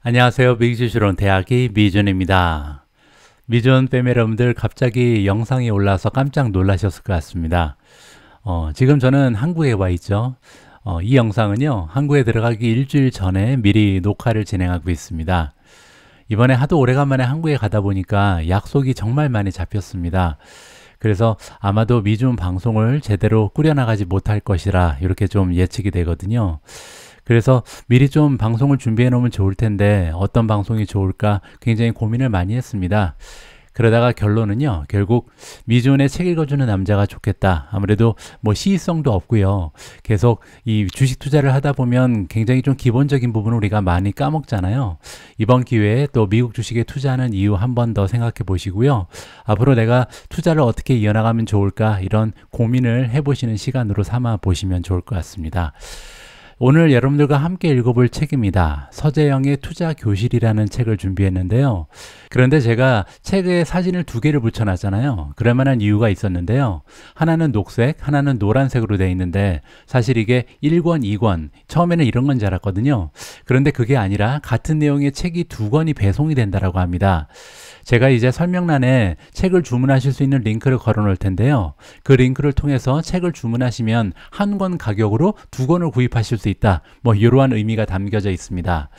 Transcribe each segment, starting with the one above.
안녕하세요. 미주시론 대학의 미준입니다. 미준 패밀 여러분들 갑자기 영상이 올라와서 깜짝 놀라셨을 것 같습니다. 지금 저는 한국에 와 있죠. 이 영상은요, 한국에 들어가기 일주일 전에 미리 녹화를 진행하고 있습니다. 이번에 하도 오래간만에 한국에 가다 보니까 약속이 정말 많이 잡혔습니다. 그래서 아마도 미준 방송을 제대로 꾸려나가지 못할 것이라 이렇게 좀 예측이 되거든요. 그래서 미리 좀 방송을 준비해 놓으면 좋을 텐데 어떤 방송이 좋을까 굉장히 고민을 많이 했습니다. 그러다가 결론은요, 결국 미준의 책 읽어주는 남자가 좋겠다. 아무래도 뭐 시의성도 없고요. 계속 이 주식 투자를 하다 보면 굉장히 좀 기본적인 부분을 우리가 많이 까먹잖아요. 이번 기회에 또 미국 주식에 투자하는 이유 한 번 더 생각해 보시고요. 앞으로 내가 투자를 어떻게 이어나가면 좋을까 이런 고민을 해보시는 시간으로 삼아 보시면 좋을 것 같습니다. 오늘 여러분들과 함께 읽어볼 책입니다. 서재영의 투자교실이라는 책을 준비했는데요. 그런데 제가 책에 사진을 두 개를 붙여놨잖아요. 그럴 만한 이유가 있었는데요. 하나는 녹색, 하나는 노란색으로 되어 있는데 사실 이게 1권, 2권, 처음에는 이런 건 줄 알았거든요. 그런데 그게 아니라 같은 내용의 책이 두 권이 배송이 된다고 합니다. 제가 이제 설명란에 책을 주문하실 수 있는 링크를 걸어 놓을 텐데요. 그 링크를 통해서 책을 주문하시면 한 권 가격으로 두 권을 구입하실 수 있다. 뭐 이러한 의미가 담겨져 있습니다.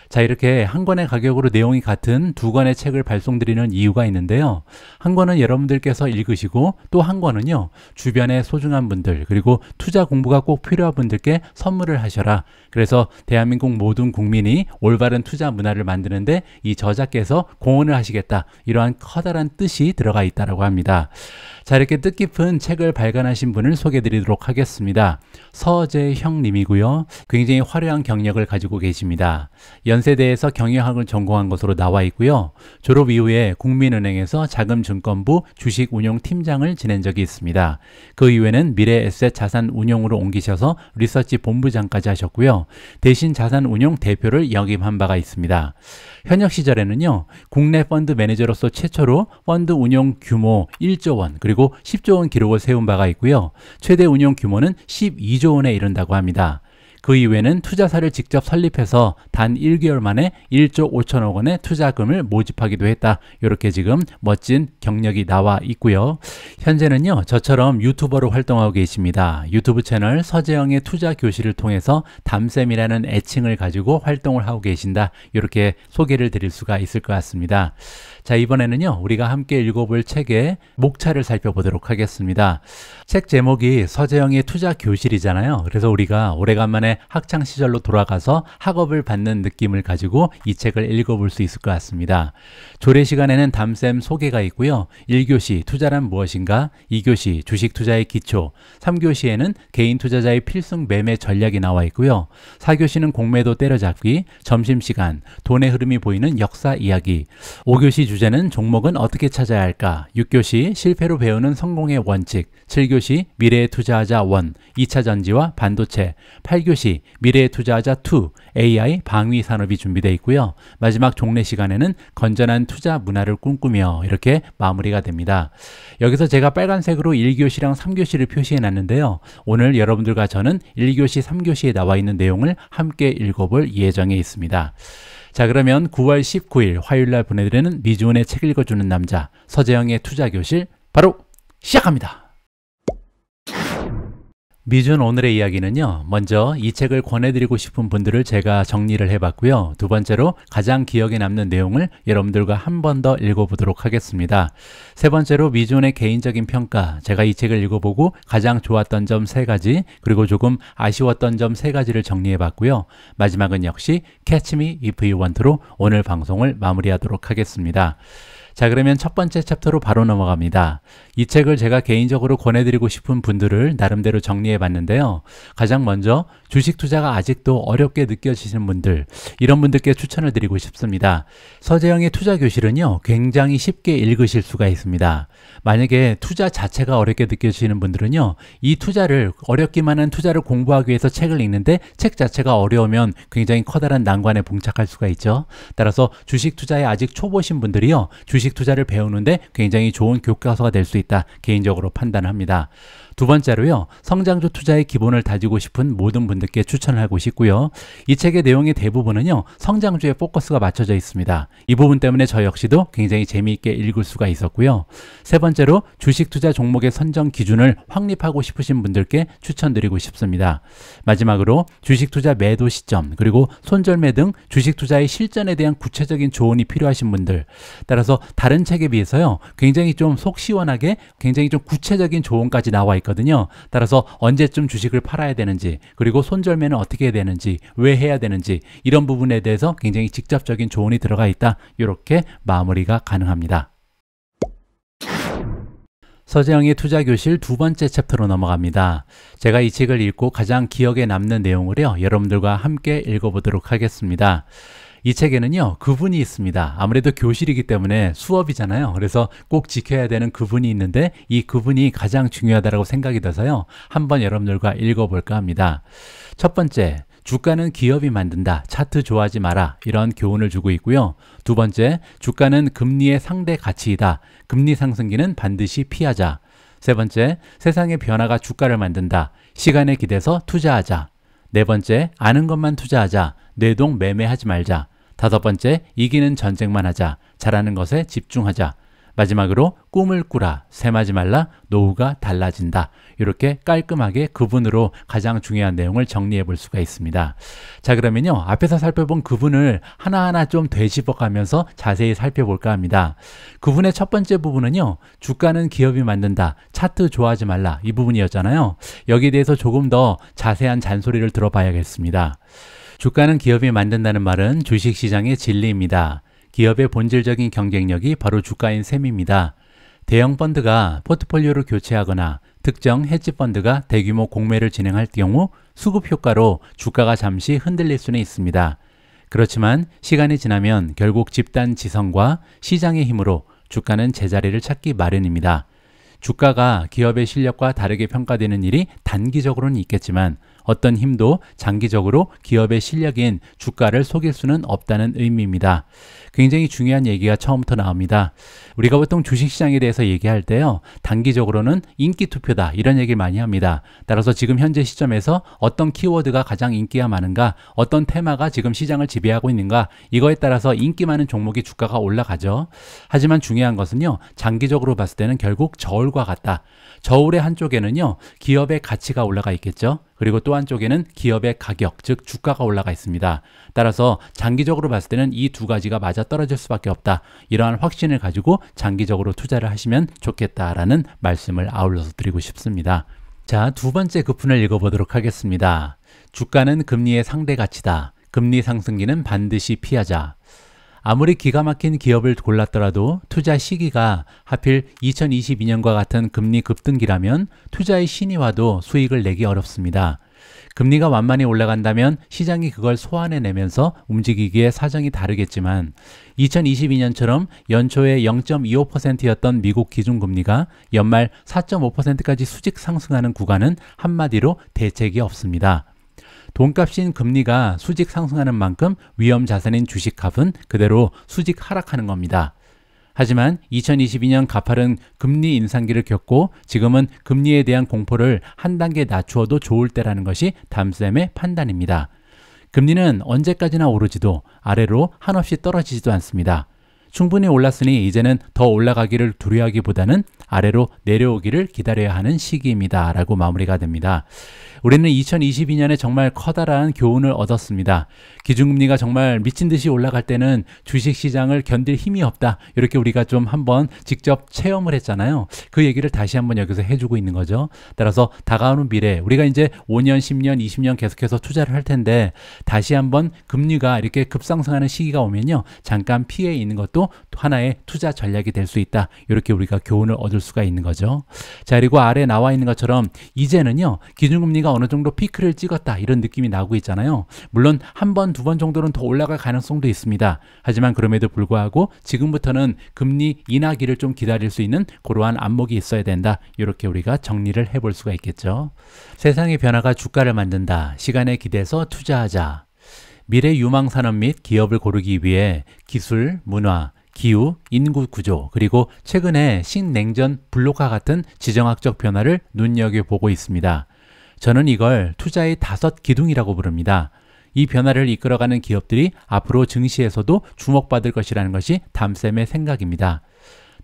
자, 이렇게 한 권의 가격으로 내용이 같은 두 권의 책을 발송드리는 이유가 있는데요. 한 권은 여러분들께서 읽으시고 또 한 권은요, 주변의 소중한 분들 그리고 투자 공부가 꼭 필요한 분들께 선물을 하셔라. 그래서 대한민국 모든 국민이 올바른 투자 문화를 만드는데 이 저자께서 공헌을 하시겠다. 이러한 커다란 뜻이 들어가 있다고 합니다. 자, 이렇게 뜻깊은 책을 발간하신 분을 소개해 드리도록 하겠습니다. 서재형 님이고요. 굉장히 화려한 경력을 가지고 계십니다. 연세대에서 경영학을 전공한 것으로 나와 있고요. 졸업 이후에 국민은행에서 자금증권부 주식운용팀장을 지낸 적이 있습니다. 그 이후에는 미래에셋 자산운용으로 옮기셔서 리서치 본부장까지 하셨고요. 대신 자산운용 대표를 역임한 바가 있습니다. 현역 시절에는요, 국내 펀드 매니저로서 최초로 펀드 운용 규모 1조 원 그리고 10조 원 기록을 세운 바가 있고요. 최대 운용 규모는 12조 원에 이른다고 합니다. 그 이후에는 투자사를 직접 설립해서 단 1개월 만에 1조 5천억 원의 투자금을 모집하기도 했다. 이렇게 지금 멋진 경력이 나와 있고요. 현재는요, 저처럼 유튜버로 활동하고 계십니다. 유튜브 채널 서재영의 투자교실을 통해서 담쌤이라는 애칭을 가지고 활동을 하고 계신다. 이렇게 소개를 드릴 수가 있을 것 같습니다. 자, 이번에는요, 우리가 함께 읽어볼 책의 목차를 살펴보도록 하겠습니다. 책 제목이 서재영의 투자교실이잖아요. 그래서 우리가 오래간만에 학창 시절로 돌아가서 학업을 받는 느낌을 가지고 이 책을 읽어볼 수 있을 것 같습니다. 조례 시간에는 담쌤 소개가 있고요. 1교시 투자란 무엇인가, 2교시 주식 투자의 기초, 3교시에는 개인 투자자의 필승 매매 전략이 나와 있고요. 4교시는 공매도 때려잡기, 점심시간, 돈의 흐름이 보이는 역사 이야기, 5교시 주제는 종목은 어떻게 찾아야 할까, 6교시 실패로 배우는 성공의 원칙, 7교시 미래에 투자하자 1, 2차 전지와 반도체, 8교시 미래에 투자하자 2, AI 방위 산업이 준비되어 있고요. 마지막 종례 시간에는 건전한 투자 문화를 꿈꾸며 이렇게 마무리가 됩니다. 여기서 제가 빨간색으로 1교시랑 3교시를 표시해 놨는데요. 오늘 여러분들과 저는 1교시, 3교시에 나와 있는 내용을 함께 읽어볼 예정에 있습니다. 자, 그러면 9월 19일 화요일날 보내드리는 미주은의 책 읽어주는 남자 서재영의 투자교실 바로 시작합니다. 미준 오늘의 이야기는요, 먼저 이 책을 권해드리고 싶은 분들을 제가 정리를 해봤고요. 두 번째로 가장 기억에 남는 내용을 여러분들과 한 번 더 읽어보도록 하겠습니다. 세 번째로 미준의 개인적인 평가, 제가 이 책을 읽어보고 가장 좋았던 점 3가지, 그리고 조금 아쉬웠던 점 3가지를 정리해봤고요. 마지막은 역시 Catch Me If You Want로 오늘 방송을 마무리하도록 하겠습니다. 자, 그러면 첫 번째 챕터로 바로 넘어갑니다. 이 책을 제가 개인적으로 권해드리고 싶은 분들을 나름대로 정리해 봤는데요. 가장 먼저 주식 투자가 아직도 어렵게 느껴지시는 분들, 이런 분들께 추천을 드리고 싶습니다. 서재영의 투자교실은요, 굉장히 쉽게 읽으실 수가 있습니다. 만약에 투자 자체가 어렵게 느껴지시는 분들은요, 이 투자를, 어렵기만 한 투자를 공부하기 위해서 책을 읽는데 책 자체가 어려우면 굉장히 커다란 난관에 봉착할 수가 있죠. 따라서 주식 투자에 아직 초보신 분들이요, 주식 투자를 배우는데 굉장히 좋은 교과서가 될 수 있다, 개인적으로 판단합니다. 두 번째로요, 성장주 투자의 기본을 다지고 싶은 모든 분들께 추천을 하고 싶고요. 이 책의 내용의 대부분은요, 성장주에 포커스가 맞춰져 있습니다. 이 부분 때문에 저 역시도 굉장히 재미있게 읽을 수가 있었고요. 세 번째로 주식 투자 종목의 선정 기준을 확립하고 싶으신 분들께 추천드리고 싶습니다. 마지막으로 주식 투자 매도 시점, 그리고 손절매 등 주식 투자의 실전에 대한 구체적인 조언이 필요하신 분들, 따라서 다른 책에 비해서요, 굉장히 좀 속 시원하게 굉장히 좀 구체적인 조언까지 나와 있거든요. 따라서 언제쯤 주식을 팔아야 되는지, 그리고 손절매는 어떻게 해야 되는지, 왜 해야 되는지, 이런 부분에 대해서 굉장히 직접적인 조언이 들어가 있다. 이렇게 마무리가 가능합니다. 서재영의 투자교실 두 번째 챕터로 넘어갑니다. 제가 이 책을 읽고 가장 기억에 남는 내용을요, 여러분들과 함께 읽어보도록 하겠습니다. 이 책에는요, 구분이 있습니다. 아무래도 교실이기 때문에 수업이잖아요. 그래서 꼭 지켜야 되는 구분이 있는데 이 구분이 가장 중요하다고 생각이 돼서요, 한번 여러분들과 읽어볼까 합니다. 첫 번째, 주가는 기업이 만든다. 차트 좋아하지 마라. 이런 교훈을 주고 있고요. 두 번째, 주가는 금리의 상대 가치이다. 금리 상승기는 반드시 피하자. 세 번째, 세상의 변화가 주가를 만든다. 시간에 기대서 투자하자. 네 번째, 아는 것만 투자하자. 뇌동 매매하지 말자. 다섯 번째, 이기는 전쟁만 하자. 잘하는 것에 집중하자. 마지막으로 꿈을 꾸라. 셈하지 말라. 노후가 달라진다. 이렇게 깔끔하게 구분으로 가장 중요한 내용을 정리해 볼 수가 있습니다. 자, 그러면요, 앞에서 살펴본 구분을 하나하나 좀 되짚어 가면서 자세히 살펴볼까 합니다. 구분의 첫 번째 부분은요, 주가는 기업이 만든다. 차트 좋아하지 말라. 이 부분이었잖아요. 여기에 대해서 조금 더 자세한 잔소리를 들어봐야겠습니다. 주가는 기업이 만든다는 말은 주식시장의 진리입니다. 기업의 본질적인 경쟁력이 바로 주가인 셈입니다. 대형 펀드가 포트폴리오를 교체하거나 특정 헤지 펀드가 대규모 공매를 진행할 경우 수급 효과로 주가가 잠시 흔들릴 수는 있습니다. 그렇지만 시간이 지나면 결국 집단 지성과 시장의 힘으로 주가는 제자리를 찾기 마련입니다. 주가가 기업의 실력과 다르게 평가되는 일이 단기적으로는 있겠지만 어떤 힘도 장기적으로 기업의 실력인 주가를 속일 수는 없다는 의미입니다. 굉장히 중요한 얘기가 처음부터 나옵니다. 우리가 보통 주식시장에 대해서 얘기할 때요, 단기적으로는 인기 투표다, 이런 얘기를 많이 합니다. 따라서 지금 현재 시점에서 어떤 키워드가 가장 인기가 많은가, 어떤 테마가 지금 시장을 지배하고 있는가, 이거에 따라서 인기 많은 종목의 주가가 올라가죠. 하지만 중요한 것은요, 장기적으로 봤을 때는 결국 저울과 같다. 저울의 한쪽에는요, 기업의 가치가 올라가 있겠죠. 그리고 또 한쪽에는 기업의 가격, 즉 주가가 올라가 있습니다. 따라서 장기적으로 봤을 때는 이 두 가지가 맞아 떨어질 수밖에 없다. 이러한 확신을 가지고 장기적으로 투자를 하시면 좋겠다라는 말씀을 아울러서 드리고 싶습니다. 자, 두 번째 구분을 읽어보도록 하겠습니다. 주가는 금리의 상대 가치다. 금리 상승기는 반드시 피하자. 아무리 기가 막힌 기업을 골랐더라도 투자 시기가 하필 2022년과 같은 금리 급등기라면 투자의 신이 와도 수익을 내기 어렵습니다. 금리가 완만히 올라간다면 시장이 그걸 소환해내면서 움직이기에 사정이 다르겠지만 2022년처럼 연초에 0.25%였던 미국 기준금리가 연말 4.5%까지 수직 상승하는 구간은 한마디로 대책이 없습니다. 돈값인 금리가 수직 상승하는 만큼 위험 자산인 주식값은 그대로 수직 하락하는 겁니다. 하지만 2022년 가파른 금리 인상기를 겪고 지금은 금리에 대한 공포를 한 단계 낮추어도 좋을 때라는 것이 담쌤의 판단입니다. 금리는 언제까지나 오르지도 아래로 한없이 떨어지지도 않습니다. 충분히 올랐으니 이제는 더 올라가기를 두려워하기보다는 아래로 내려오기를 기다려야 하는 시기입니다. 라고 마무리가 됩니다. 우리는 2022년에 정말 커다란 교훈을 얻었습니다. 기준금리가 정말 미친 듯이 올라갈 때는 주식시장을 견딜 힘이 없다. 이렇게 우리가 좀 한번 직접 체험을 했잖아요. 그 얘기를 다시 한번 여기서 해주고 있는 거죠. 따라서 다가오는 미래, 우리가 이제 5년, 10년, 20년 계속해서 투자를 할 텐데 다시 한번 금리가 이렇게 급상승하는 시기가 오면요, 잠깐 피해 있는 것도 또 하나의 투자 전략이 될 수 있다. 이렇게 우리가 교훈을 얻을 수가 있는 거죠. 자, 그리고 아래 나와 있는 것처럼 이제는요, 기준금리가 어느 정도 피크를 찍었다, 이런 느낌이 나고 있잖아요. 물론 한 번, 두 번 정도는 더 올라갈 가능성도 있습니다. 하지만 그럼에도 불구하고 지금부터는 금리 인하기를 좀 기다릴 수 있는 그러한 안목이 있어야 된다. 이렇게 우리가 정리를 해볼 수가 있겠죠. 세상의 변화가 주가를 만든다. 시간에 기대서 투자하자. 미래 유망 산업 및 기업을 고르기 위해 기술, 문화, 기후, 인구 구조, 그리고 최근에 신냉전 블록화 같은 지정학적 변화를 눈여겨보고 있습니다. 저는 이걸 투자의 5기둥이라고 부릅니다. 이 변화를 이끌어가는 기업들이 앞으로 증시에서도 주목받을 것이라는 것이 담쌤의 생각입니다.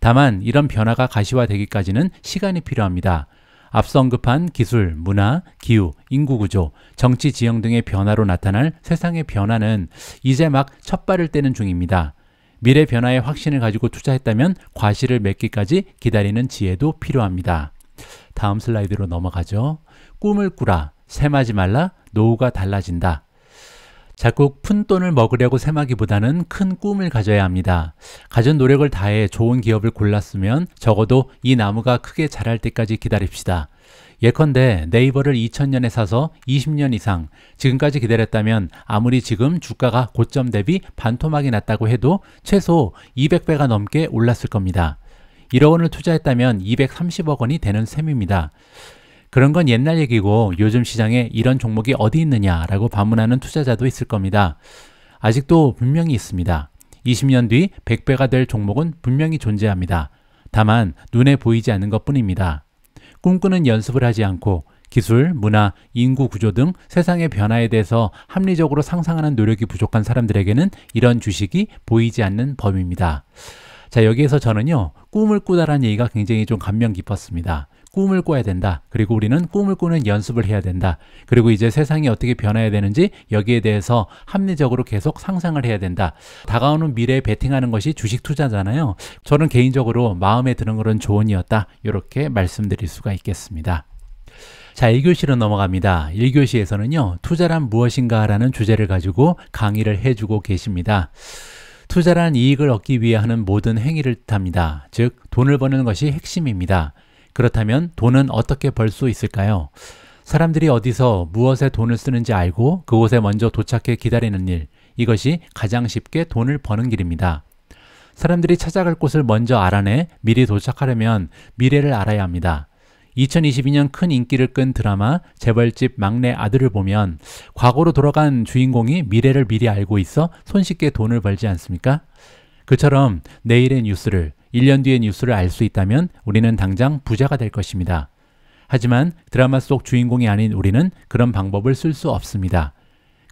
다만 이런 변화가 가시화되기까지는 시간이 필요합니다. 앞서 언급한 기술, 문화, 기후, 인구구조, 정치 지형 등의 변화로 나타날 세상의 변화는 이제 막 첫발을 떼는 중입니다. 미래 변화의 확신을 가지고 투자했다면 과실을 맺기까지 기다리는 지혜도 필요합니다. 다음 슬라이드로 넘어가죠. 꿈을 꾸라, 셈하지 말라, 노후가 달라진다. 자꾸 푼돈을 먹으려고 셈하기보다는 큰 꿈을 가져야 합니다. 가진 노력을 다해 좋은 기업을 골랐으면 적어도 이 나무가 크게 자랄 때까지 기다립시다. 예컨대 네이버를 2000년에 사서 20년 이상 지금까지 기다렸다면 아무리 지금 주가가 고점 대비 반토막이 났다고 해도 최소 200배가 넘게 올랐을 겁니다. 1억 원을 투자했다면 230억 원이 되는 셈입니다. 그런 건 옛날 얘기고 요즘 시장에 이런 종목이 어디 있느냐라고 반문하는 투자자도 있을 겁니다. 아직도 분명히 있습니다. 20년 뒤 100배가 될 종목은 분명히 존재합니다. 다만 눈에 보이지 않는 것뿐입니다. 꿈꾸는 연습을 하지 않고 기술, 문화, 인구 구조 등 세상의 변화에 대해서 합리적으로 상상하는 노력이 부족한 사람들에게는 이런 주식이 보이지 않는 법입니다. 자, 여기에서 저는요, 꿈을 꾸다라는 얘기가 굉장히 좀 감명 깊었습니다. 꿈을 꿔야 된다. 그리고 우리는 꿈을 꾸는 연습을 해야 된다. 그리고 이제 세상이 어떻게 변해야 되는지 여기에 대해서 합리적으로 계속 상상을 해야 된다. 다가오는 미래에 베팅하는 것이 주식 투자잖아요. 저는 개인적으로 마음에 드는 그런 조언이었다. 이렇게 말씀드릴 수가 있겠습니다. 자, 1교시로 넘어갑니다. 1교시에서는요, 투자란 무엇인가 라는 주제를 가지고 강의를 해주고 계십니다. 투자란 이익을 얻기 위해 하는 모든 행위를 뜻합니다. 즉, 돈을 버는 것이 핵심입니다. 그렇다면 돈은 어떻게 벌 수 있을까요? 사람들이 어디서 무엇에 돈을 쓰는지 알고 그곳에 먼저 도착해 기다리는 일, 이것이 가장 쉽게 돈을 버는 길입니다. 사람들이 찾아갈 곳을 먼저 알아내 미리 도착하려면 미래를 알아야 합니다. 2022년 큰 인기를 끈 드라마 재벌집 막내 아들을 보면 과거로 돌아간 주인공이 미래를 미리 알고 있어 손쉽게 돈을 벌지 않습니까? 그처럼 내일의 뉴스를, 1년 뒤의 뉴스를 알 수 있다면 우리는 당장 부자가 될 것입니다. 하지만 드라마 속 주인공이 아닌 우리는 그런 방법을 쓸 수 없습니다.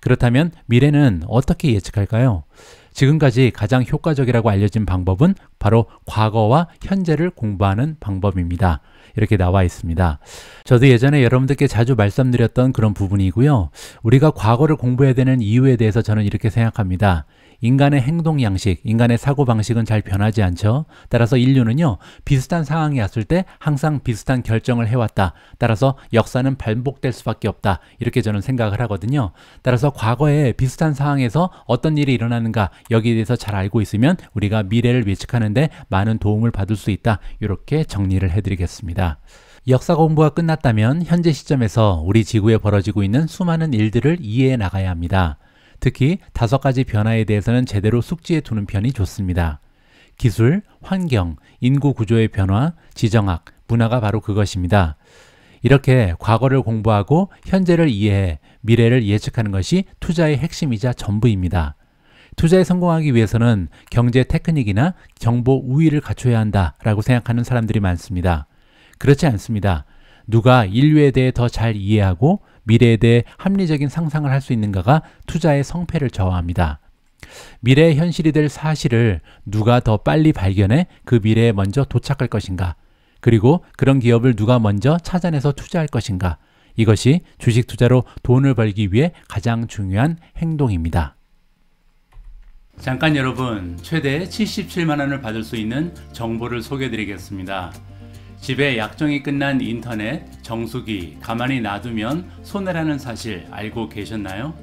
그렇다면 미래는 어떻게 예측할까요? 지금까지 가장 효과적이라고 알려진 방법은 바로 과거와 현재를 공부하는 방법입니다. 이렇게 나와 있습니다. 저도 예전에 여러분들께 자주 말씀드렸던 그런 부분이고요. 우리가 과거를 공부해야 되는 이유에 대해서 저는 이렇게 생각합니다. 인간의 행동 양식, 인간의 사고 방식은 잘 변하지 않죠. 따라서 인류는요, 비슷한 상황이 왔을 때 항상 비슷한 결정을 해왔다. 따라서 역사는 반복될 수밖에 없다. 이렇게 저는 생각을 하거든요. 따라서 과거에 비슷한 상황에서 어떤 일이 일어나는가, 여기에 대해서 잘 알고 있으면 우리가 미래를 예측하는데 많은 도움을 받을 수 있다. 이렇게 정리를 해드리겠습니다. 역사 공부가 끝났다면 현재 시점에서 우리 지구에 벌어지고 있는 수많은 일들을 이해해 나가야 합니다. 특히 5가지 변화에 대해서는 제대로 숙지해 두는 편이 좋습니다. 기술, 환경, 인구 구조의 변화, 지정학, 문화가 바로 그것입니다. 이렇게 과거를 공부하고 현재를 이해해 미래를 예측하는 것이 투자의 핵심이자 전부입니다. 투자에 성공하기 위해서는 경제 테크닉이나 정보 우위를 갖춰야 한다라고 생각하는 사람들이 많습니다. 그렇지 않습니다. 누가 인류에 대해 더 잘 이해하고 미래에 대해 합리적인 상상을 할 수 있는가가 투자의 성패를 좌우합니다. 미래의 현실이 될 사실을 누가 더 빨리 발견해 그 미래에 먼저 도착할 것인가, 그리고 그런 기업을 누가 먼저 찾아내서 투자할 것인가, 이것이 주식 투자로 돈을 벌기 위해 가장 중요한 행동입니다. 잠깐 여러분, 최대 77만 원을 받을 수 있는 정보를 소개해 드리겠습니다. 집에 약정이 끝난 인터넷, 정수기 가만히 놔두면 손해라는 사실 알고 계셨나요?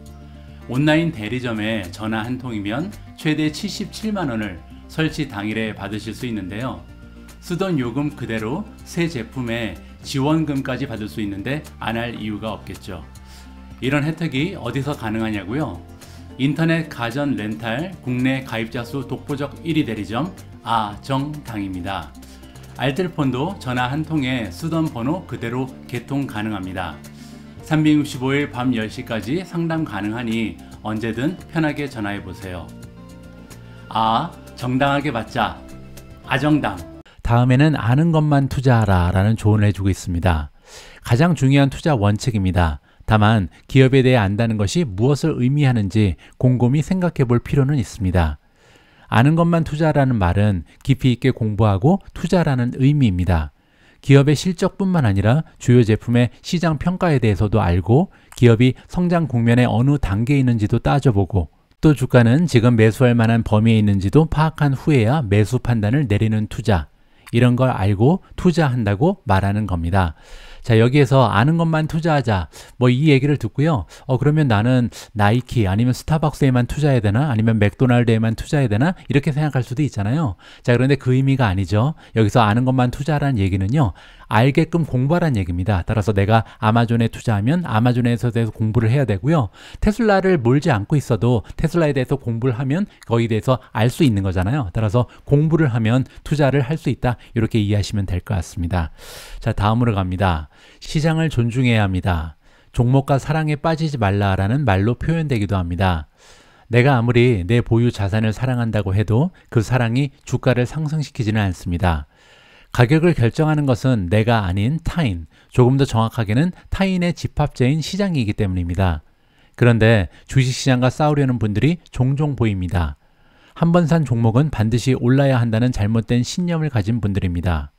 온라인 대리점에 전화 한 통이면 최대 77만 원을 설치 당일에 받으실 수 있는데요. 쓰던 요금 그대로 새 제품에 지원금까지 받을 수 있는데 안 할 이유가 없겠죠. 이런 혜택이 어디서 가능하냐고요? 인터넷 가전 렌탈 국내 가입자 수 독보적 1위 대리점 아정당입니다. 알뜰폰도 전화 한 통에 쓰던 번호 그대로 개통 가능합니다. 365일 밤 10시까지 상담 가능하니 언제든 편하게 전화해보세요. 정당하게 받자. 아정당. 다음에는 아는 것만 투자하라 라는 조언을 해주고 있습니다. 가장 중요한 투자 원칙입니다. 다만 기업에 대해 안다는 것이 무엇을 의미하는지 곰곰이 생각해 볼 필요는 있습니다. 아는 것만 투자라는 말은 깊이 있게 공부하고 투자라는 의미입니다. 기업의 실적뿐만 아니라 주요 제품의 시장 평가에 대해서도 알고 기업이 성장 국면의 어느 단계에 있는지도 따져보고 또 주가는 지금 매수할 만한 범위에 있는지도 파악한 후에야 매수 판단을 내리는 투자, 이런 걸 알고 투자한다고 말하는 겁니다. 자, 여기에서 아는 것만 투자하자, 뭐 이 얘기를 듣고요. 그러면 나는 나이키 아니면 스타벅스에만 투자해야 되나? 아니면 맥도날드에만 투자해야 되나? 이렇게 생각할 수도 있잖아요. 자, 그런데 그 의미가 아니죠. 여기서 아는 것만 투자하라는 얘기는요, 알게끔 공부하라는 얘기입니다. 따라서 내가 아마존에 투자하면 아마존에서 대해서 공부를 해야 되고요. 테슬라를 몰지 않고 있어도 테슬라에 대해서 공부를 하면 거기에 대해서 알 수 있는 거잖아요. 따라서 공부를 하면 투자를 할 수 있다. 이렇게 이해하시면 될 것 같습니다. 자, 다음으로 갑니다. 시장을 존중해야 합니다. 종목과 사랑에 빠지지 말라라는 말로 표현되기도 합니다. 내가 아무리 내 보유 자산을 사랑한다고 해도 그 사랑이 주가를 상승시키지는 않습니다. 가격을 결정하는 것은 내가 아닌 타인, 조금 더 정확하게는 타인의 집합제인 시장이기 때문입니다. 그런데 주식시장과 싸우려는 분들이 종종 보입니다. 한 번 산 종목은 반드시 올라야 한다는 잘못된 신념을 가진 분들입니다.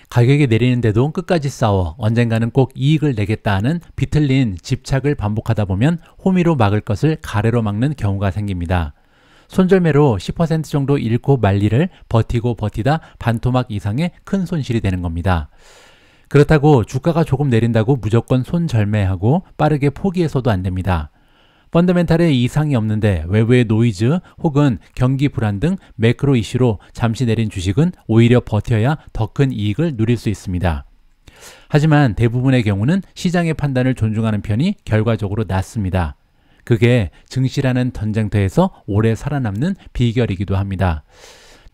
가격이 내리는데도 끝까지 싸워 언젠가는 꼭 이익을 내겠다 하는 비틀린 집착을 반복하다 보면 호미로 막을 것을 가래로 막는 경우가 생깁니다. 손절매로 10% 정도 잃고 말리를 버티고 버티다 반토막 이상의 큰 손실이 되는 겁니다. 그렇다고 주가가 조금 내린다고 무조건 손절매하고 빠르게 포기해서도 안 됩니다. 펀더멘탈에 이상이 없는데 외부의 노이즈 혹은 경기 불안 등 매크로 이슈로 잠시 내린 주식은 오히려 버텨야 더 큰 이익을 누릴 수 있습니다. 하지만 대부분의 경우는 시장의 판단을 존중하는 편이 결과적으로 낫습니다. 그게 증시라는 전쟁터에서 오래 살아남는 비결이기도 합니다.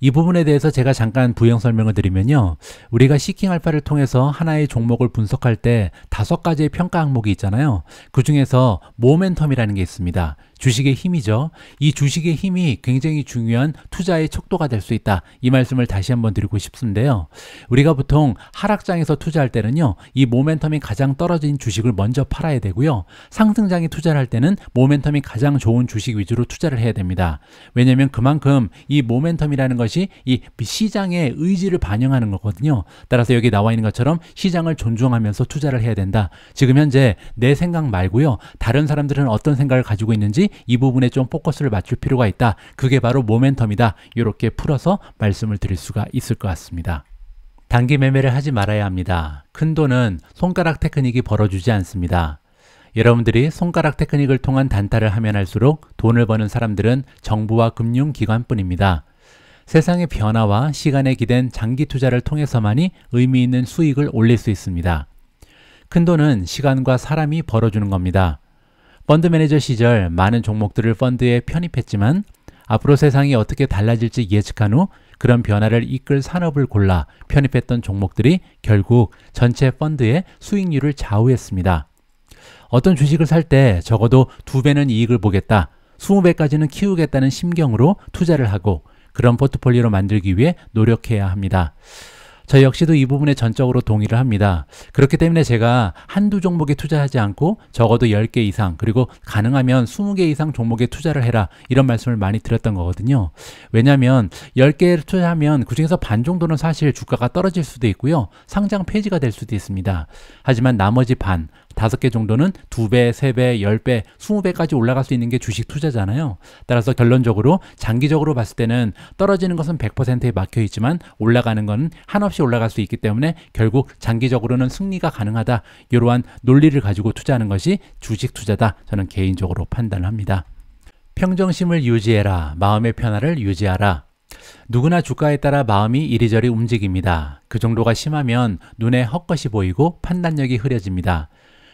이 부분에 대해서 제가 잠깐 부연 설명을 드리면요. 우리가 시킹알파를 통해서 하나의 종목을 분석할 때 5가지의 평가 항목이 있잖아요. 그 중에서 모멘텀이라는 게 있습니다. 주식의 힘이죠. 이 주식의 힘이 굉장히 중요한 투자의 척도가 될 수 있다. 이 말씀을 다시 한번 드리고 싶은데요. 우리가 보통 하락장에서 투자할 때는요. 이 모멘텀이 가장 떨어진 주식을 먼저 팔아야 되고요. 상승장에 투자를 할 때는 모멘텀이 가장 좋은 주식 위주로 투자를 해야 됩니다. 왜냐하면 그만큼 이 모멘텀이라는 것이 이 시장의 의지를 반영하는 거거든요. 따라서 여기 나와 있는 것처럼 시장을 존중하면서 투자를 해야 된다. 지금 현재 내 생각 말고요. 다른 사람들은 어떤 생각을 가지고 있는지 이 부분에 좀 포커스를 맞출 필요가 있다. 그게 바로 모멘텀이다. 이렇게 풀어서 말씀을 드릴 수가 있을 것 같습니다. 단기 매매를 하지 말아야 합니다. 큰 돈은 손가락 테크닉이 벌어주지 않습니다. 여러분들이 손가락 테크닉을 통한 단타를 하면 할수록 돈을 버는 사람들은 정부와 금융기관뿐입니다. 세상의 변화와 시간에 기댄 장기 투자를 통해서만이 의미 있는 수익을 올릴 수 있습니다. 큰 돈은 시간과 사람이 벌어주는 겁니다. 펀드 매니저 시절 많은 종목들을 펀드에 편입했지만 앞으로 세상이 어떻게 달라질지 예측한 후 그런 변화를 이끌 산업을 골라 편입했던 종목들이 결국 전체 펀드의 수익률을 좌우했습니다. 어떤 주식을 살 때 적어도 2배는 이익을 보겠다, 20배까지는 키우겠다는 심경으로 투자를 하고 그런 포트폴리오로 만들기 위해 노력해야 합니다. 저 역시도 이 부분에 전적으로 동의를 합니다. 그렇기 때문에 제가 한두 종목에 투자하지 않고 적어도 10개 이상 그리고 가능하면 20개 이상 종목에 투자를 해라 이런 말씀을 많이 드렸던 거거든요. 왜냐하면 10개를 투자하면 그중에서 반 정도는 사실 주가가 떨어질 수도 있고요. 상장 폐지가 될 수도 있습니다. 하지만 나머지 반 5개 정도는 2배, 3배, 10배, 20배까지 올라갈 수 있는 게 주식 투자잖아요. 따라서 결론적으로 장기적으로 봤을 때는 떨어지는 것은 100%에 막혀 있지만 올라가는 건 한없이 올라갈 수 있기 때문에 결국 장기적으로는 승리가 가능하다. 이러한 논리를 가지고 투자하는 것이 주식 투자다. 저는 개인적으로 판단을 합니다. 평정심을 유지해라. 마음의 편안을 유지하라. 누구나 주가에 따라 마음이 이리저리 움직입니다. 그 정도가 심하면 눈에 헛것이 보이고 판단력이 흐려집니다.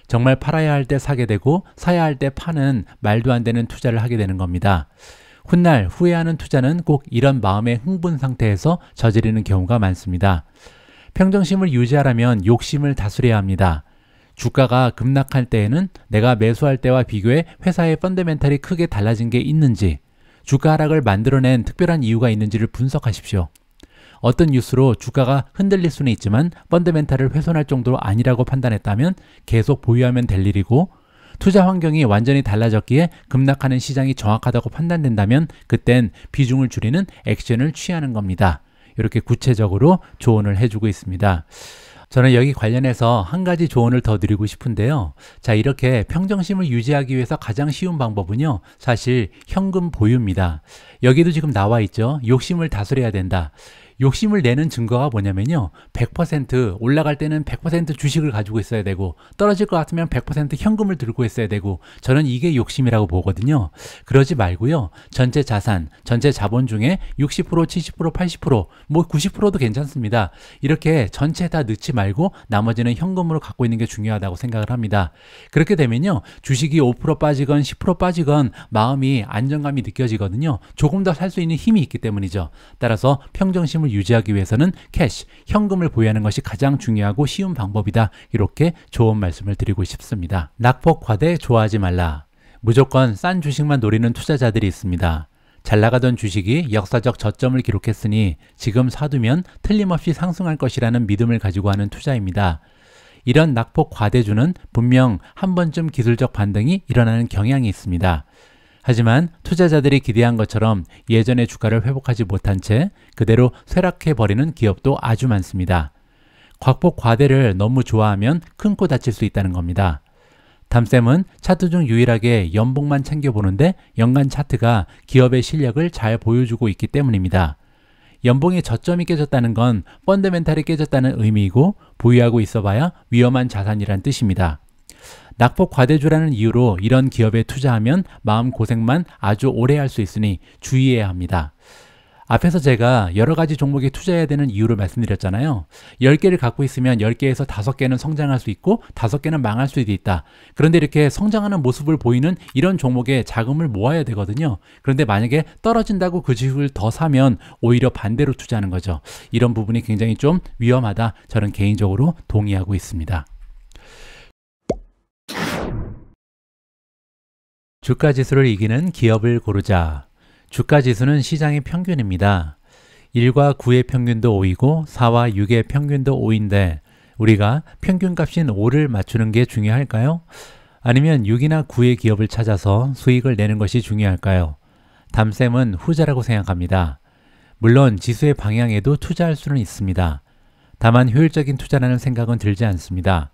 정말 팔아야 할 때 사게 되고 사야 할 때 파는 말도 안 되는 투자를 하게 되는 겁니다. 훗날 후회하는 투자는 꼭 이런 마음의 흥분 상태에서 저지르는 경우가 많습니다. 평정심을 유지하려면 욕심을 다스려야 합니다. 주가가 급락할 때에는 내가 매수할 때와 비교해 회사의 펀더멘탈이 크게 달라진 게 있는지, 주가 하락을 만들어낸 특별한 이유가 있는지를 분석하십시오. 어떤 뉴스로 주가가 흔들릴 수는 있지만 펀더멘탈을 훼손할 정도로 아니라고 판단했다면 계속 보유하면 될 일이고, 투자 환경이 완전히 달라졌기에 급락하는 시장이 정확하다고 판단된다면 그땐 비중을 줄이는 액션을 취하는 겁니다. 이렇게 구체적으로 조언을 해주고 있습니다. 저는 여기 관련해서 한 가지 조언을 더 드리고 싶은데요. 자, 이렇게 평정심을 유지하기 위해서 가장 쉬운 방법은요, 사실 현금 보유입니다. 여기도 지금 나와 있죠. 욕심을 다스려야 된다. 욕심을 내는 증거가 뭐냐면요, 100% 올라갈 때는 100% 주식을 가지고 있어야 되고, 떨어질 것 같으면 100% 현금을 들고 있어야 되고, 저는 이게 욕심이라고 보거든요. 그러지 말고요, 전체 자산, 전체 자본 중에 60%, 70%, 80%, 뭐 90%도 괜찮습니다. 이렇게 전체 다 넣지 말고 나머지는 현금으로 갖고 있는 게 중요하다고 생각을 합니다. 그렇게 되면요, 주식이 5% 빠지건 10% 빠지건 마음이 안정감이 느껴지거든요. 조금 더 살 수 있는 힘이 있기 때문이죠. 따라서 평정심을 유지하기 위해서는 캐시, 현금을 보유하는 것이 가장 중요하고 쉬운 방법이다. 이렇게 좋은 말씀을 드리고 싶습니다. 낙폭 과대 좋아하지 말라. 무조건 싼 주식만 노리는 투자자들이 있습니다. 잘 나가던 주식이 역사적 저점을 기록했으니 지금 사두면 틀림없이 상승할 것이라는 믿음을 가지고 하는 투자입니다. 이런 낙폭 과대주는 분명 한 번쯤 기술적 반등이 일어나는 경향이 있습니다. 하지만 투자자들이 기대한 것처럼 예전의 주가를 회복하지 못한 채 그대로 쇠락해버리는 기업도 아주 많습니다. 곽폭 과대를 너무 좋아하면 큰 코 다칠 수 있다는 겁니다. 담쌤은 차트 중 유일하게 연봉만 챙겨보는데 연간 차트가 기업의 실력을 잘 보여주고 있기 때문입니다. 연봉의 저점이 깨졌다는 건 펀더멘탈이 깨졌다는 의미이고, 보유하고 있어봐야 위험한 자산이란 뜻입니다. 낙폭 과대주라는 이유로 이런 기업에 투자하면 마음고생만 아주 오래 할 수 있으니 주의해야 합니다. 앞에서 제가 여러 가지 종목에 투자해야 되는 이유를 말씀드렸잖아요. 10개를 갖고 있으면 10개에서 5개는 성장할 수 있고 5개는 망할 수도 있다. 그런데 이렇게 성장하는 모습을 보이는 이런 종목에 자금을 모아야 되거든요. 그런데 만약에 떨어진다고 그 주식을 더 사면 오히려 반대로 투자하는 거죠. 이런 부분이 굉장히 좀 위험하다. 저는 개인적으로 동의하고 있습니다. 주가지수를 이기는 기업을 고르자. 주가지수는 시장의 평균입니다. 1과 9의 평균도 5이고 4와 6의 평균도 5인데 우리가 평균값인 5를 맞추는 게 중요할까요? 아니면 6이나 9의 기업을 찾아서 수익을 내는 것이 중요할까요? 담쌤은 후자라고 생각합니다. 물론 지수의 방향에도 투자할 수는 있습니다. 다만 효율적인 투자라는 생각은 들지 않습니다.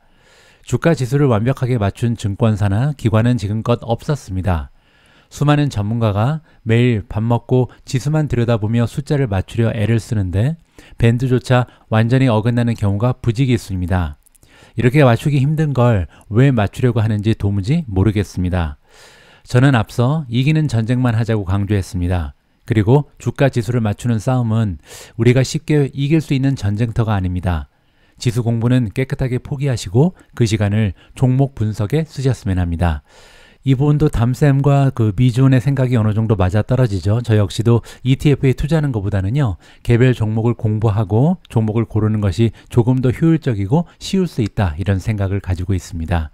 주가 지수를 완벽하게 맞춘 증권사나 기관은 지금껏 없었습니다. 수많은 전문가가 매일 밥 먹고 지수만 들여다보며 숫자를 맞추려 애를 쓰는데 밴드조차 완전히 어긋나는 경우가 부지기수입니다. 이렇게 맞추기 힘든 걸 왜 맞추려고 하는지 도무지 모르겠습니다. 저는 앞서 이기는 전쟁만 하자고 강조했습니다. 그리고 주가 지수를 맞추는 싸움은 우리가 쉽게 이길 수 있는 전쟁터가 아닙니다. 지수 공부는 깨끗하게 포기하시고 그 시간을 종목 분석에 쓰셨으면 합니다. 이 부분도 담쌤과 그 미존의 생각이 어느 정도 맞아떨어지죠. 저 역시도 ETF에 투자하는 것보다는요, 개별 종목을 공부하고 종목을 고르는 것이 조금 더 효율적이고 쉬울 수 있다, 이런 생각을 가지고 있습니다.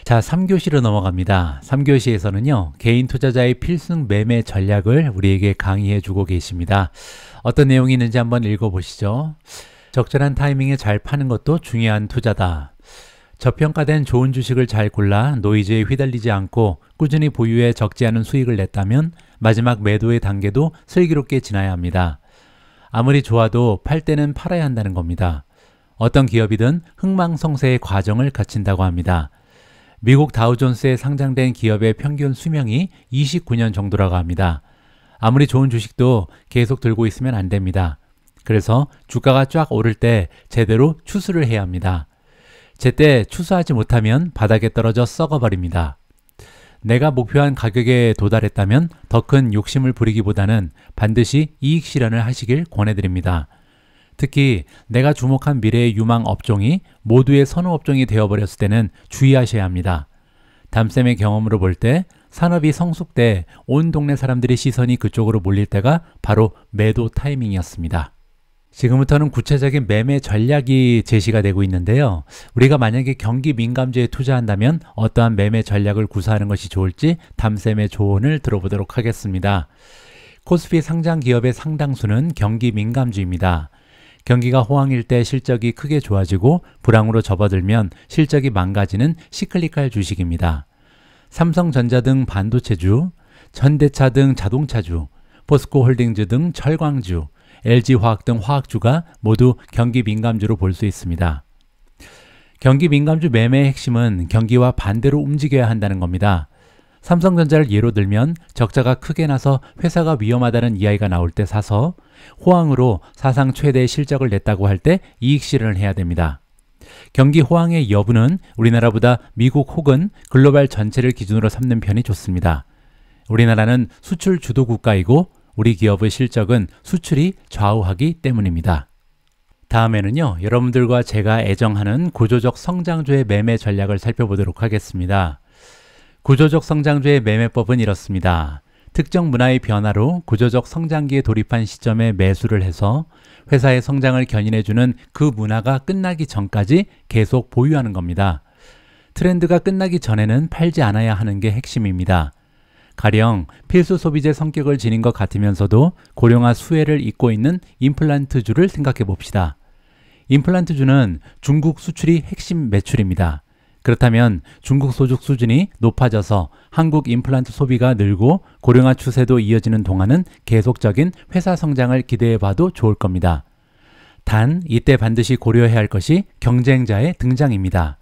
자, 3교시로 넘어갑니다. 3교시에서는요, 개인 투자자의 필승 매매 전략을 우리에게 강의해 주고 계십니다. 어떤 내용이 있는지 한번 읽어보시죠. 적절한 타이밍에 잘 파는 것도 중요한 투자다. 저평가된 좋은 주식을 잘 골라 노이즈에 휘둘리지 않고 꾸준히 보유해 적지 않은 수익을 냈다면 마지막 매도의 단계도 슬기롭게 지나야 합니다. 아무리 좋아도 팔 때는 팔아야 한다는 겁니다. 어떤 기업이든 흥망성쇠의 과정을 거친다고 합니다. 미국 다우존스에 상장된 기업의 평균 수명이 29년 정도라고 합니다. 아무리 좋은 주식도 계속 들고 있으면 안 됩니다. 그래서 주가가 쫙 오를 때 제대로 추수를 해야 합니다. 제때 추수하지 못하면 바닥에 떨어져 썩어버립니다. 내가 목표한 가격에 도달했다면 더 큰 욕심을 부리기보다는 반드시 이익 실현을 하시길 권해드립니다. 특히 내가 주목한 미래의 유망 업종이 모두의 선호 업종이 되어버렸을 때는 주의하셔야 합니다. 담쌤의 경험으로 볼 때 산업이 성숙돼 온 동네 사람들의 시선이 그쪽으로 몰릴 때가 바로 매도 타이밍이었습니다. 지금부터는 구체적인 매매 전략이 제시가 되고 있는데요. 우리가 만약에 경기 민감주에 투자한다면 어떠한 매매 전략을 구사하는 것이 좋을지 담쌤의 조언을 들어보도록 하겠습니다. 코스피 상장 기업의 상당수는 경기 민감주입니다. 경기가 호황일 때 실적이 크게 좋아지고 불황으로 접어들면 실적이 망가지는 시클리컬 주식입니다. 삼성전자 등 반도체주, 현대차 등 자동차주, 포스코홀딩즈 등 철광주, LG화학 등 화학주가 모두 경기 민감주로 볼 수 있습니다. 경기 민감주 매매의 핵심은 경기와 반대로 움직여야 한다는 겁니다. 삼성전자를 예로 들면 적자가 크게 나서 회사가 위험하다는 이야기가 나올 때 사서 호황으로 사상 최대의 실적을 냈다고 할 때 이익 실현을 해야 됩니다. 경기 호황의 여부는 우리나라보다 미국 혹은 글로벌 전체를 기준으로 삼는 편이 좋습니다. 우리나라는 수출 주도 국가이고 우리 기업의 실적은 수출이 좌우하기 때문입니다. 다음에는요, 여러분들과 제가 애정하는 구조적 성장주의 매매 전략을 살펴보도록 하겠습니다. 구조적 성장주의 매매법은 이렇습니다. 특정 문화의 변화로 구조적 성장기에 돌입한 시점에 매수를 해서 회사의 성장을 견인해주는 그 문화가 끝나기 전까지 계속 보유하는 겁니다. 트렌드가 끝나기 전에는 팔지 않아야 하는 게 핵심입니다. 가령 필수 소비재 성격을 지닌 것 같으면서도 고령화 수혜를 잇고 있는 임플란트주를 생각해 봅시다. 임플란트주는 중국 수출이 핵심 매출입니다. 그렇다면 중국 소득 수준이 높아져서 한국 임플란트 소비가 늘고 고령화 추세도 이어지는 동안은 계속적인 회사 성장을 기대해 봐도 좋을 겁니다. 단 이때 반드시 고려해야 할 것이 경쟁자의 등장입니다.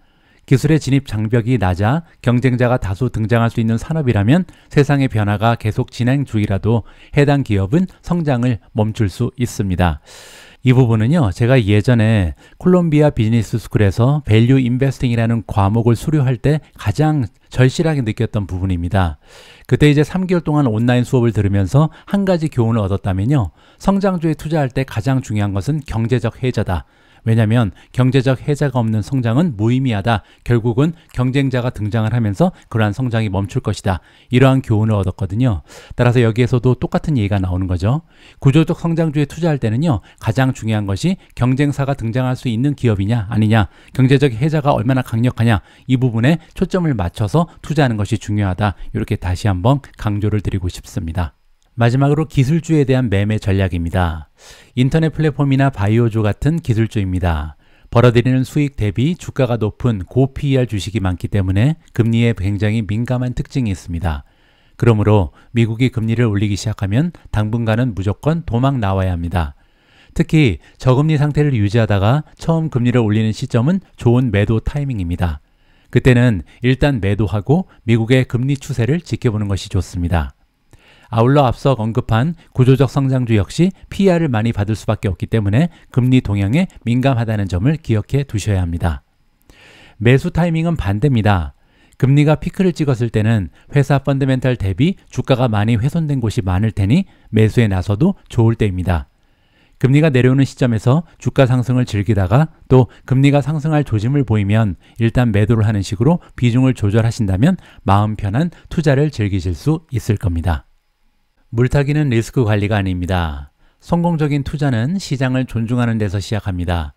기술의 진입 장벽이 낮아 경쟁자가 다수 등장할 수 있는 산업이라면 세상의 변화가 계속 진행 중이라도 해당 기업은 성장을 멈출 수 있습니다. 이 부분은요, 제가 예전에 콜롬비아 비즈니스 스쿨에서 밸류 인베스팅이라는 과목을 수료할 때 가장 절실하게 느꼈던 부분입니다. 그때 이제 3개월 동안 온라인 수업을 들으면서 한 가지 교훈을 얻었다면요, 성장주에 투자할 때 가장 중요한 것은 경제적 해자다. 왜냐하면 경제적 해자가 없는 성장은 무의미하다. 결국은 경쟁자가 등장을 하면서 그러한 성장이 멈출 것이다. 이러한 교훈을 얻었거든요. 따라서 여기에서도 똑같은 얘기가 나오는 거죠. 구조적 성장주에 투자할 때는요, 가장 중요한 것이 경쟁사가 등장할 수 있는 기업이냐 아니냐, 경제적 해자가 얼마나 강력하냐, 이 부분에 초점을 맞춰서 투자하는 것이 중요하다. 이렇게 다시 한번 강조를 드리고 싶습니다. 마지막으로 기술주에 대한 매매 전략입니다. 인터넷 플랫폼이나 바이오주 같은 기술주입니다. 벌어들이는 수익 대비 주가가 높은 고 PER 주식이 많기 때문에 금리에 굉장히 민감한 특징이 있습니다. 그러므로 미국이 금리를 올리기 시작하면 당분간은 무조건 도망 나와야 합니다. 특히 저금리 상태를 유지하다가 처음 금리를 올리는 시점은 좋은 매도 타이밍입니다. 그때는 일단 매도하고 미국의 금리 추세를 지켜보는 것이 좋습니다. 아울러 앞서 언급한 구조적 성장주 역시 PER을 많이 받을 수밖에 없기 때문에 금리 동향에 민감하다는 점을 기억해 두셔야 합니다. 매수 타이밍은 반대입니다. 금리가 피크를 찍었을 때는 회사 펀더멘탈 대비 주가가 많이 훼손된 곳이 많을 테니 매수에 나서도 좋을 때입니다. 금리가 내려오는 시점에서 주가 상승을 즐기다가 또 금리가 상승할 조짐을 보이면 일단 매도를 하는 식으로 비중을 조절하신다면 마음 편한 투자를 즐기실 수 있을 겁니다. 물타기는 리스크 관리가 아닙니다. 성공적인 투자는 시장을 존중하는 데서 시작합니다.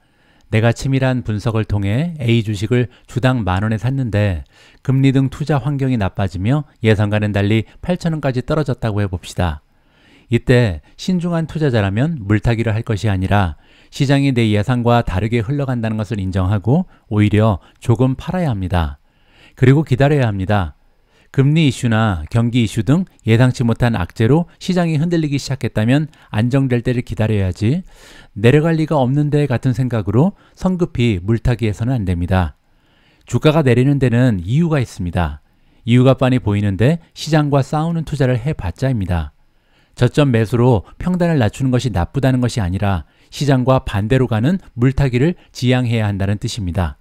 내가 치밀한 분석을 통해 A 주식을 주당 10,000원에 샀는데 금리 등 투자 환경이 나빠지며 예상과는 달리 8,000원까지 떨어졌다고 해봅시다. 이때 신중한 투자자라면 물타기를 할 것이 아니라 시장이 내 예상과 다르게 흘러간다는 것을 인정하고 오히려 조금 팔아야 합니다. 그리고 기다려야 합니다. 금리 이슈나 경기 이슈 등 예상치 못한 악재로 시장이 흔들리기 시작했다면 안정될 때를 기다려야지 내려갈 리가 없는데 같은 생각으로 성급히 물타기해서는 안 됩니다. 주가가 내리는 데는 이유가 있습니다. 이유가 빤히 보이는데 시장과 싸우는 투자를 해봤자입니다. 저점 매수로 평단을 낮추는 것이 나쁘다는 것이 아니라 시장과 반대로 가는 물타기를 지양해야 한다는 뜻입니다.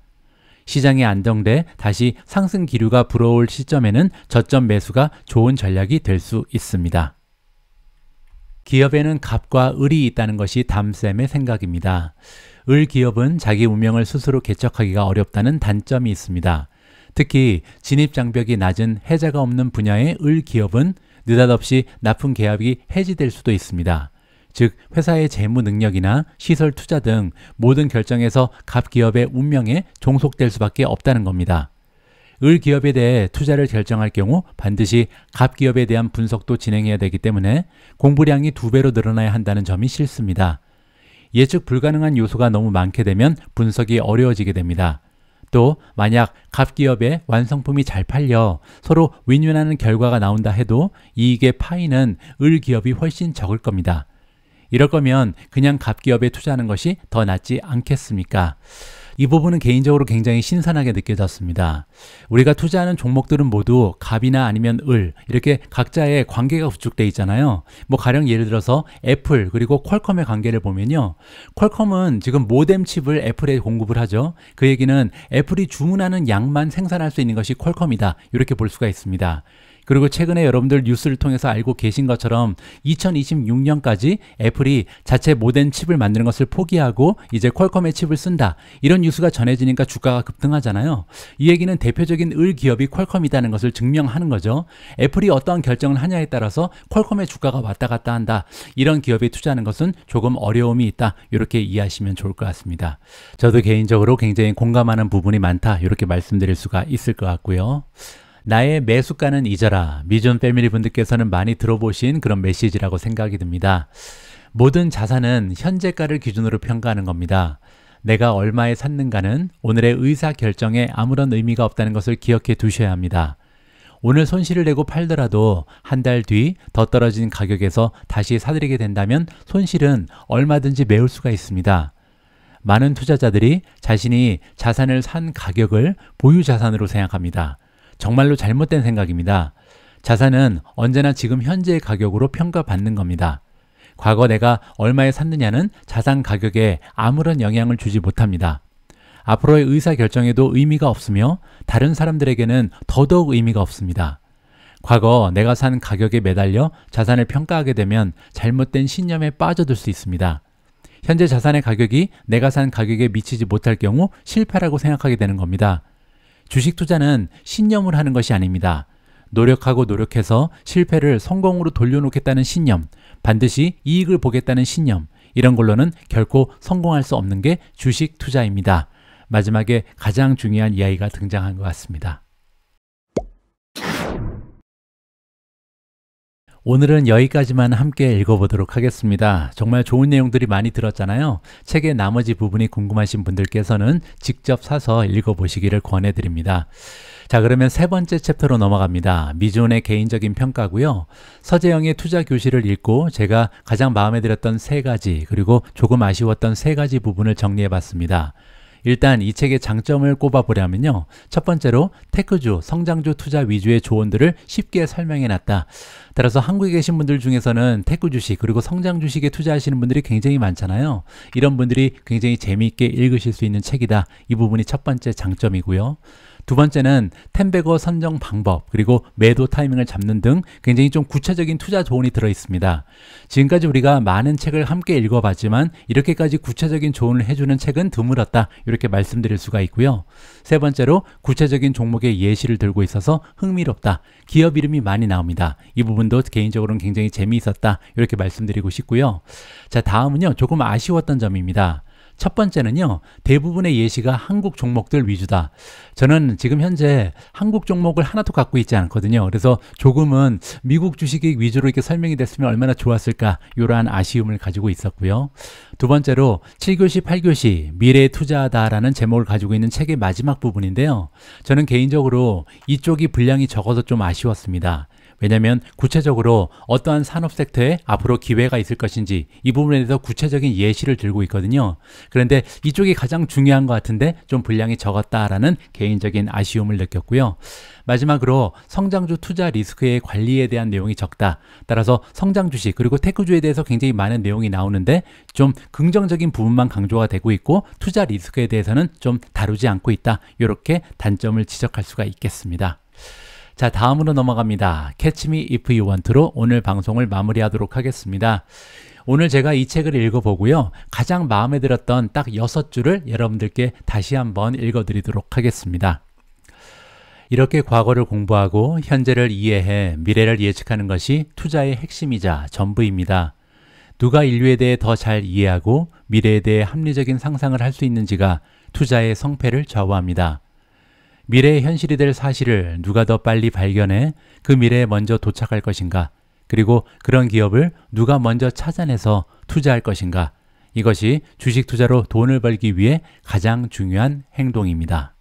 시장이 안정돼 다시 상승 기류가 불어올 시점에는 저점 매수가 좋은 전략이 될 수 있습니다. 기업에는 갑과 을이 있다는 것이 담쌤의 생각입니다. 을 기업은 자기 운명을 스스로 개척하기가 어렵다는 단점이 있습니다. 특히 진입 장벽이 낮은 해자가 없는 분야의 을 기업은 느닷없이 나쁜 계약이 해지될 수도 있습니다. 즉 회사의 재무 능력이나 시설 투자 등 모든 결정에서 갑 기업의 운명에 종속될 수밖에 없다는 겁니다. 을 기업에 대해 투자를 결정할 경우 반드시 갑 기업에 대한 분석도 진행해야 되기 때문에 공부량이 2배로 늘어나야 한다는 점이 싫습니다. 예측 불가능한 요소가 너무 많게 되면 분석이 어려워지게 됩니다. 또 만약 갑 기업의 완성품이 잘 팔려 서로 윈윈하는 결과가 나온다 해도 이익의 파이는 을 기업이 훨씬 적을 겁니다. 이럴 거면 그냥 갑 기업에 투자하는 것이 더 낫지 않겠습니까? 이 부분은 개인적으로 굉장히 신선하게 느껴졌습니다. 우리가 투자하는 종목들은 모두 갑이나 아니면 을 이렇게 각자의 관계가 구축되어 있잖아요. 뭐 가령 예를 들어서 애플 그리고 퀄컴의 관계를 보면요. 퀄컴은 지금 모뎀 칩을 애플에 공급을 하죠. 그 얘기는 애플이 주문하는 양만 생산할 수 있는 것이 퀄컴이다. 이렇게 볼 수가 있습니다. 그리고 최근에 여러분들 뉴스를 통해서 알고 계신 것처럼 2026년까지 애플이 자체 모뎀 칩을 만드는 것을 포기하고 이제 퀄컴의 칩을 쓴다. 이런 뉴스가 전해지니까 주가가 급등하잖아요. 이 얘기는 대표적인 을 기업이 퀄컴이라는 것을 증명하는 거죠. 애플이 어떠한 결정을 하냐에 따라서 퀄컴의 주가가 왔다 갔다 한다. 이런 기업에 투자하는 것은 조금 어려움이 있다. 이렇게 이해하시면 좋을 것 같습니다. 저도 개인적으로 굉장히 공감하는 부분이 많다. 이렇게 말씀드릴 수가 있을 것 같고요. 나의 매수가는 잊어라. 미존 패밀리 분들께서는 많이 들어보신 그런 메시지라고 생각이 듭니다. 모든 자산은 현재가를 기준으로 평가하는 겁니다. 내가 얼마에 샀는가는 오늘의 의사결정에 아무런 의미가 없다는 것을 기억해 두셔야 합니다. 오늘 손실을 내고 팔더라도 한 달 뒤 더 떨어진 가격에서 다시 사들이게 된다면 손실은 얼마든지 메울 수가 있습니다. 많은 투자자들이 자신이 자산을 산 가격을 보유자산으로 생각합니다. 정말로 잘못된 생각입니다. 자산은 언제나 지금 현재의 가격으로 평가받는 겁니다. 과거 내가 얼마에 샀느냐는 자산 가격에 아무런 영향을 주지 못합니다. 앞으로의 의사결정에도 의미가 없으며 다른 사람들에게는 더더욱 의미가 없습니다. 과거 내가 산 가격에 매달려 자산을 평가하게 되면 잘못된 신념에 빠져들 수 있습니다. 현재 자산의 가격이 내가 산 가격에 미치지 못할 경우 실패라고 생각하게 되는 겁니다. 주식 투자는 신념을 하는 것이 아닙니다. 노력하고 노력해서 실패를 성공으로 돌려놓겠다는 신념, 반드시 이익을 보겠다는 신념, 이런 걸로는 결코 성공할 수 없는 게 주식 투자입니다. 마지막에 가장 중요한 이야기가 등장한 것 같습니다. 오늘은 여기까지만 함께 읽어보도록 하겠습니다. 정말 좋은 내용들이 많이 들었잖아요. 책의 나머지 부분이 궁금하신 분들께서는 직접 사서 읽어보시기를 권해드립니다. 자, 그러면 세 번째 챕터로 넘어갑니다. 미존의 개인적인 평가고요. 서재영의 투자 교실을 읽고 제가 가장 마음에 들었던 3가지 그리고 조금 아쉬웠던 3가지 부분을 정리해봤습니다. 일단 이 책의 장점을 꼽아보려면요. 첫 번째로 테크주, 성장주 투자 위주의 조언들을 쉽게 설명해놨다. 따라서 한국에 계신 분들 중에서는 테크 주식 그리고 성장 주식에 투자하시는 분들이 굉장히 많잖아요. 이런 분들이 굉장히 재미있게 읽으실 수 있는 책이다. 이 부분이 첫 번째 장점이고요. 두 번째는 텐베거 선정 방법 그리고 매도 타이밍을 잡는 등 굉장히 좀 구체적인 투자 조언이 들어 있습니다. 지금까지 우리가 많은 책을 함께 읽어봤지만 이렇게까지 구체적인 조언을 해주는 책은 드물었다. 이렇게 말씀드릴 수가 있고요. 세 번째로 구체적인 종목의 예시를 들고 있어서 흥미롭다. 기업 이름이 많이 나옵니다. 이 부분도 개인적으로는 굉장히 재미있었다. 이렇게 말씀드리고 싶고요. 자, 다음은요. 조금 아쉬웠던 점입니다. 첫 번째는요, 대부분의 예시가 한국 종목들 위주다. 저는 지금 현재 한국 종목을 하나도 갖고 있지 않거든요. 그래서 조금은 미국 주식이 위주로 이렇게 설명이 됐으면 얼마나 좋았을까, 이러한 아쉬움을 가지고 있었고요. 두 번째로 7교시, 8교시 미래에 투자하다라는 제목을 가지고 있는 책의 마지막 부분인데요. 저는 개인적으로 이쪽이 분량이 적어서 좀 아쉬웠습니다. 왜냐하면 구체적으로 어떠한 산업 섹터에 앞으로 기회가 있을 것인지 이 부분에 대해서 구체적인 예시를 들고 있거든요. 그런데 이쪽이 가장 중요한 것 같은데 좀 분량이 적었다라는 개인적인 아쉬움을 느꼈고요. 마지막으로 성장주 투자 리스크의 관리에 대한 내용이 적다. 따라서 성장 주식 그리고 테크주에 대해서 굉장히 많은 내용이 나오는데 좀 긍정적인 부분만 강조가 되고 있고 투자 리스크에 대해서는 좀 다루지 않고 있다. 이렇게 단점을 지적할 수가 있겠습니다. 자, 다음으로 넘어갑니다. Catch Me If You Want To로 오늘 방송을 마무리하도록 하겠습니다. 오늘 제가 이 책을 읽어보고요. 가장 마음에 들었던 딱 6줄을 여러분들께 다시 한번 읽어드리도록 하겠습니다. 이렇게 과거를 공부하고 현재를 이해해 미래를 예측하는 것이 투자의 핵심이자 전부입니다. 누가 인류에 대해 더 잘 이해하고 미래에 대해 합리적인 상상을 할 수 있는지가 투자의 성패를 좌우합니다. 미래의 현실이 될 사실을 누가 더 빨리 발견해 그 미래에 먼저 도착할 것인가, 그리고 그런 기업을 누가 먼저 찾아내서 투자할 것인가, 이것이 주식 투자로 돈을 벌기 위해 가장 중요한 행동입니다.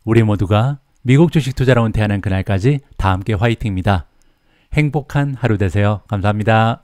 우리 모두가 미국 주식 투자로 은퇴하는 그날까지 다 함께 화이팅입니다. 행복한 하루 되세요. 감사합니다.